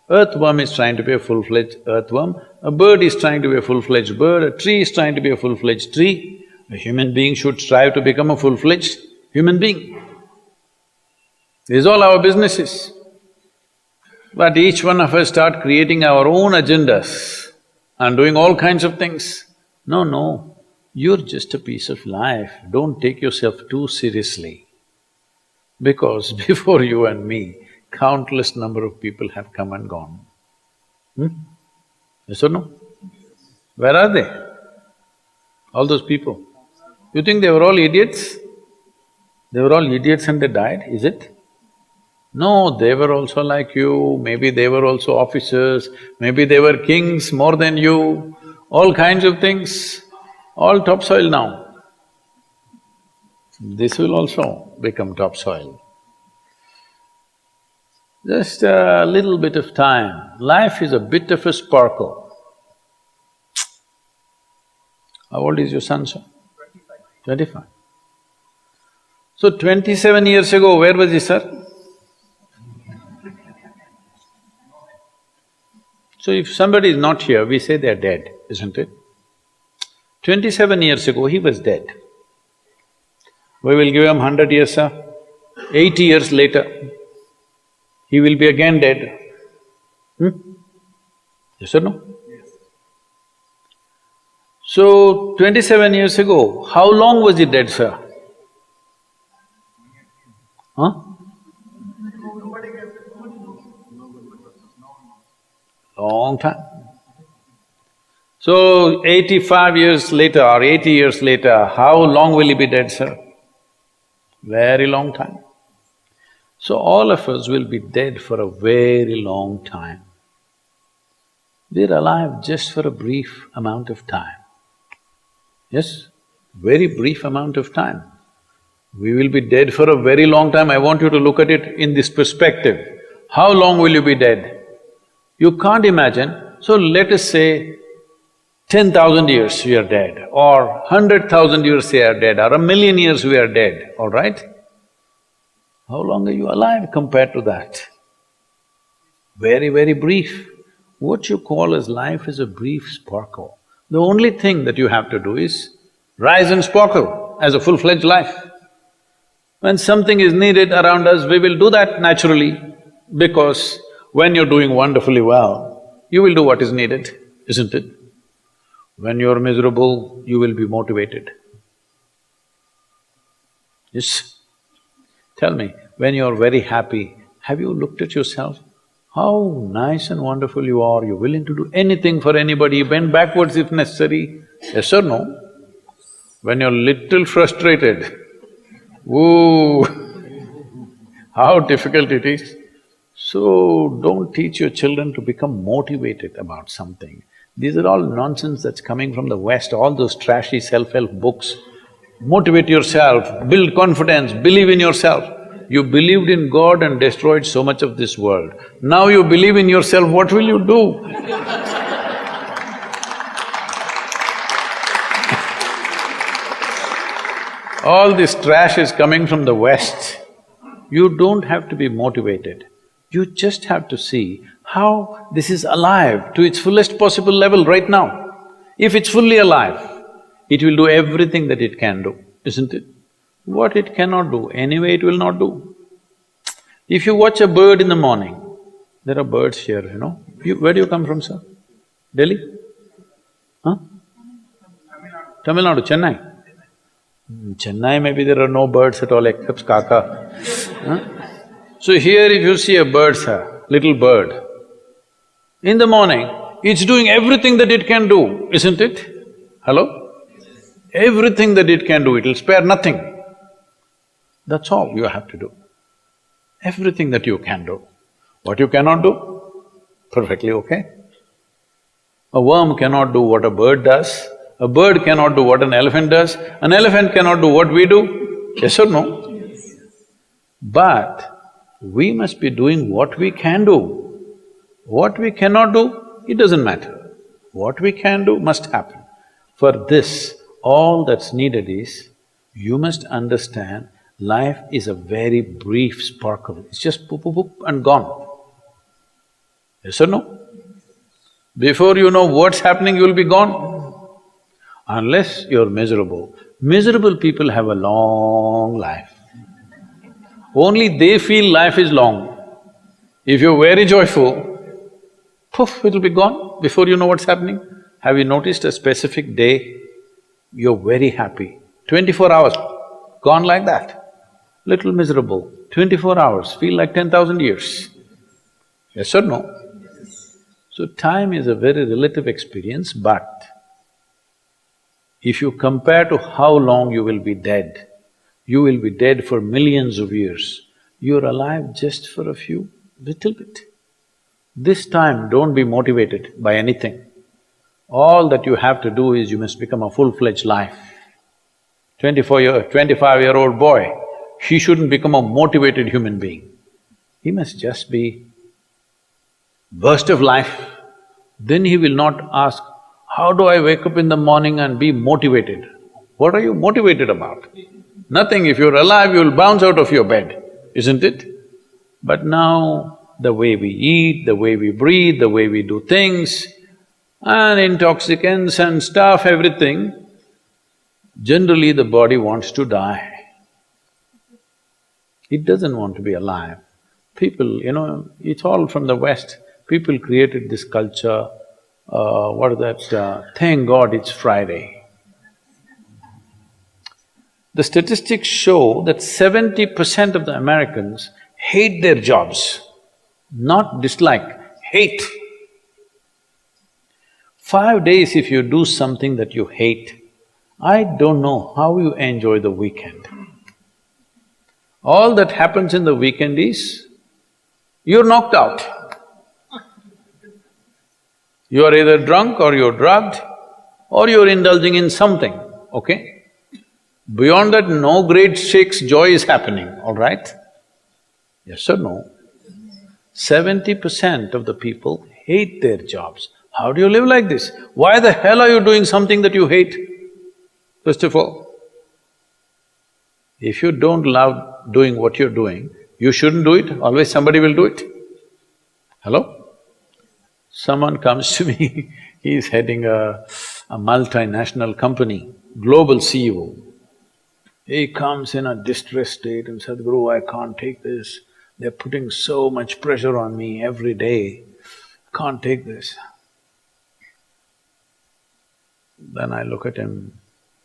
Earthworm is trying to be a full-fledged earthworm, a bird is trying to be a full-fledged bird, a tree is trying to be a full-fledged tree. A human being should strive to become a full-fledged human being. This is all our businesses. But each one of us start creating our own agendas and doing all kinds of things. No, no, you're just a piece of life, don't take yourself too seriously. Because before you and me, countless number of people have come and gone. Yes or no? Where are they? All those people. You think they were all idiots? They were all idiots and they died, is it? No, they were also like you, maybe they were also officers, maybe they were kings more than you, all kinds of things, all topsoil now. This will also become topsoil. Just a little bit of time. Life is a bit of a sparkle. How old is your son, sir? 25. So 27 years ago, where was he, sir? So if somebody is not here, we say they're dead, isn't it? 27 years ago, he was dead. We will give him 100 years, sir. 80 years later, he will be again dead. Yes or no? Yes. So, 27 years ago, how long was he dead, sir? Huh? Long time. So, 85 years later or 80 years later, how long will he be dead, sir? Very long time. So all of us will be dead for a very long time. We're alive just for a brief amount of time. Yes, very brief amount of time. We will be dead for a very long time. I want you to look at it in this perspective. How long will you be dead? You can't imagine. So let us say 10,000 years we are dead, or 100,000 years we are dead, or 1,000,000 years we are dead, all right? How long are you alive compared to that? Very, very brief. What you call as life is a brief sparkle. The only thing that you have to do is rise and sparkle as a full-fledged life. When something is needed around us, we will do that naturally, because when you're doing wonderfully well, you will do what is needed, isn't it? When you're miserable, you will be motivated. Yes. Tell me, when you're very happy, have you looked at yourself? How nice and wonderful you are, you're willing to do anything for anybody, bend backwards if necessary, yes or no? When you're little frustrated, ooh, how difficult it is. So, don't teach your children to become motivated about something. These are all nonsense that's coming from the West, all those trashy self-help books. Motivate yourself, build confidence, believe in yourself. You believed in God and destroyed so much of this world. Now you believe in yourself, what will you do? All this trash is coming from the West. You don't have to be motivated. You just have to see how this is alive to its fullest possible level right now. If it's fully alive, it will do everything that it can do, isn't it? What it cannot do, anyway it will not do. If you watch a bird in the morning, there are birds here, you know. Where do you come from, sir? Delhi? Huh? Tamil Nadu, Chennai? Chennai, maybe there are no birds at all except kaka. Huh? So here if you see a bird, sir, little bird, in the morning, it's doing everything that it can do, isn't it? Hello? Everything that it can do, it'll spare nothing. That's all you have to do. Everything that you can do. What you cannot do, perfectly okay. A worm cannot do what a bird does, a bird cannot do what an elephant does, an elephant cannot do what we do, yes or no? Yes. But we must be doing what we can do. What we cannot do, it doesn't matter. What we can do must happen. For this, all that's needed is, you must understand life is a very brief sparkle, it's just poop, poop, poop and gone. Yes or no? Before you know what's happening, you'll be gone. Unless you're miserable. Miserable people have a long life. Only they feel life is long. If you're very joyful, poof, it'll be gone before you know what's happening. Have you noticed a specific day you're very happy? 24 hours, gone like that. Little miserable, 24 hours, feel like 10,000 years. Yes or no? So time is a very relative experience, but if you compare to how long you will be dead, you will be dead for millions of years. You're alive just for a few, little bit. This time, don't be motivated by anything. All that you have to do is you must become a full-fledged life. 25-year-old boy, he shouldn't become a motivated human being. He must just be burst of life. Then he will not ask, how do I wake up in the morning and be motivated? What are you motivated about? Nothing. If you're alive, you'll bounce out of your bed, isn't it? But now, the way we eat, the way we breathe, the way we do things, and intoxicants and stuff, everything, generally the body wants to die. It doesn't want to be alive. People, it's all from the West. People created this culture, what is that, thank God it's Friday. The statistics show that 70% of the Americans hate their jobs, not dislike, hate. 5 days if you do something that you hate, I don't know how you enjoy the weekend. All that happens in the weekend is, you're knocked out. You are either drunk or you're drugged or you're indulging in something, okay? Beyond that, no great shakes joy is happening, all right? Yes or no? 70% of the people hate their jobs. How do you live like this? Why the hell are you doing something that you hate? First of all, if you don't love doing what you're doing, you shouldn't do it, always somebody will do it. Hello? Someone comes to me, he's heading a multinational company, global CEO. He comes in a distressed state and said, Guru, I can't take this. They're putting so much pressure on me every day, can't take this. Then I look at him,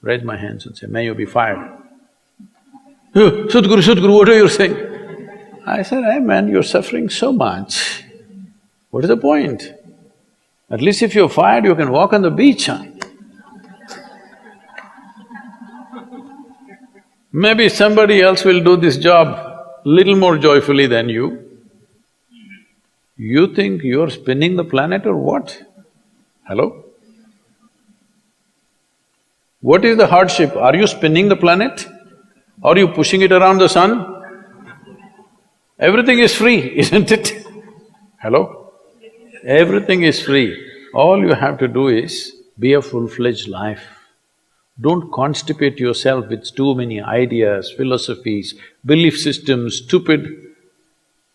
raise my hands and say, may you be fired. Sadhguru, what are you saying? I said, hey man, you're suffering so much. What is the point? At least if you're fired, you can walk on the beach, huh? Maybe somebody else will do this job little more joyfully than you. You think you're spinning the planet or what? Hello? What is the hardship? Are you spinning the planet? Are you pushing it around the sun? Everything is free, isn't it? Hello? Everything is free. All you have to do is be a full-fledged life. Don't constipate yourself with too many ideas, philosophies, belief systems, stupid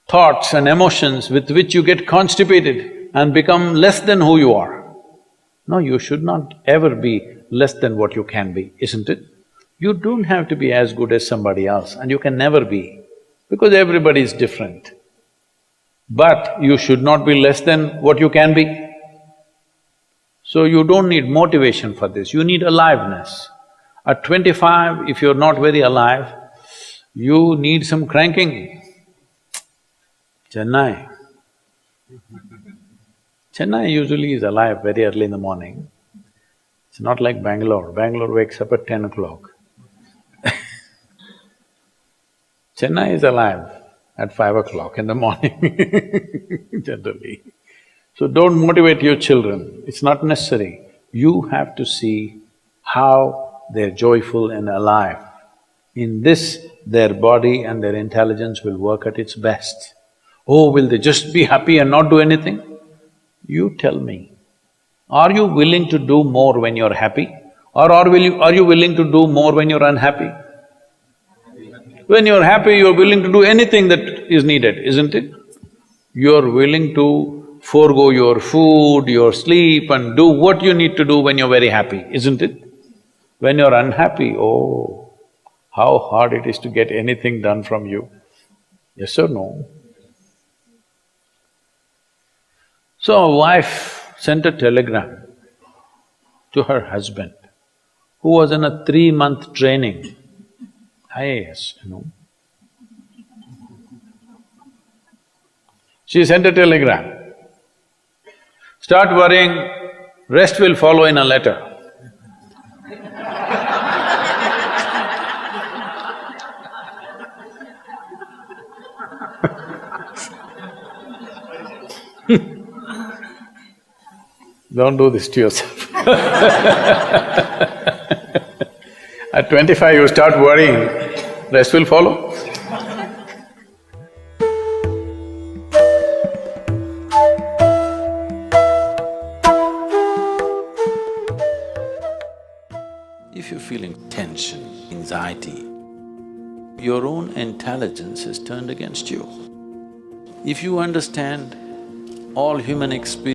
thoughts and emotions with which you get constipated and become less than who you are. No, you should not ever be less than what you can be, isn't it? You don't have to be as good as somebody else and you can never be, because everybody is different. But you should not be less than what you can be. So you don't need motivation for this, you need aliveness. At 25, if you're not very alive, you need some cranking. Chennai. Chennai usually is alive very early in the morning. It's not like Bangalore. Bangalore wakes up at 10 o'clock. Chennai is alive at 5 o'clock in the morning generally. So don't motivate your children, it's not necessary. You have to see how they're joyful and alive. In this, their body and their intelligence will work at its best. Oh, will they just be happy and not do anything? You tell me, are you willing to do more when you're happy? Or are you willing to do more when you're unhappy? When you're happy, you're willing to do anything that is needed, isn't it? You're willing to forego your food, your sleep and do what you need to do when you're very happy, isn't it? When you're unhappy, oh, how hard it is to get anything done from you. Yes or no? So a wife sent a telegram to her husband, who was in a 3-month training, IAS. She sent a telegram, start worrying, rest will follow in a letter. Don't do this to yourself. At 25 you start worrying, rest will follow. If you're feeling tension, anxiety, your own intelligence is turned against you. If you understand all human experience